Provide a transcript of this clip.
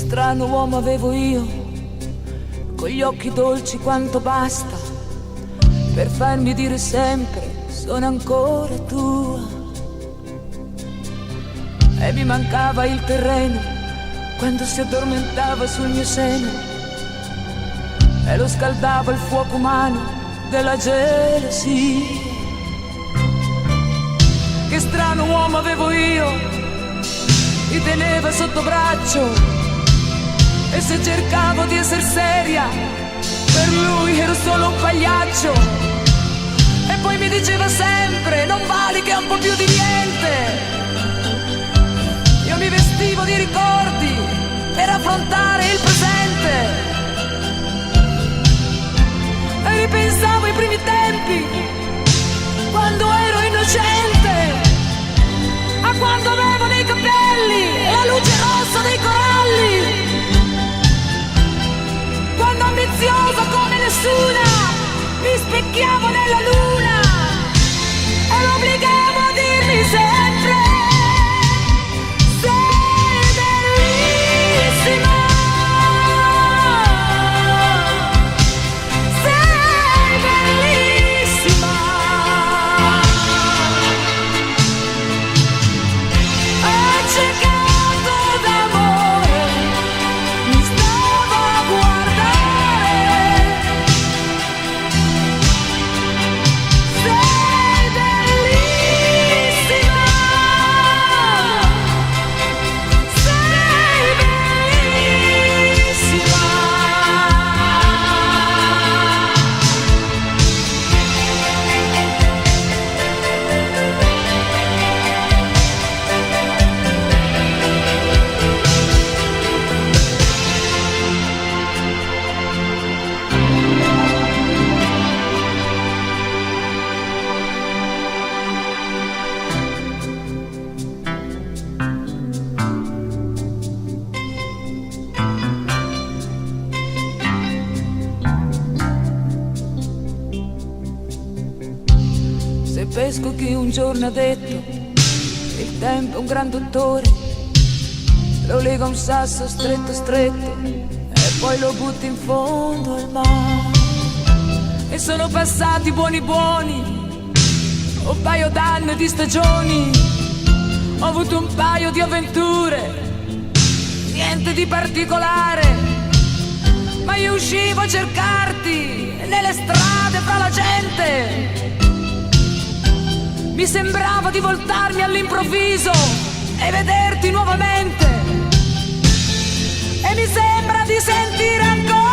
strano uomo avevo io, con gli occhi dolci quanto basta per farmi dire sempre sono ancora tua. E mi mancava il terreno quando si addormentava sul mio seno e lo scaldava il fuoco umano della gelosia. Che strano uomo avevo io, mi teneva sotto braccio e se cercavo di essere seria, per lui ero solo un pagliaccio. E poi mi diceva sempre, non vali che un po' più di niente. Io mi vestivo di ricordi per affrontare il presente e ripensavo ai primi tempi, quando ero innocente, a quando avevo nei capelli la luce rossa dei coralli, quando ambiziosa come nessuna mi specchiavo nella luna e lo obbligavo a dirmi sempre sei bellissima, sei bellissima. Accecato d'amore mi stavo a guardare, sei bellissima, sei bellissima. Se pesco chi un giorno ha detto il tempo è un gran dottore, lo lega a un sasso stretto stretto e poi lo butta in fondo al mare. E sono passati buoni buoni un paio d'anni di stagioni, ho avuto un paio di avventure, niente di particolare, ma io uscivo a cercarti nelle strade fra la gente. Mi sembrava di voltarmi all'improvviso e vederti nuovamente. E mi sembra di sentire ancora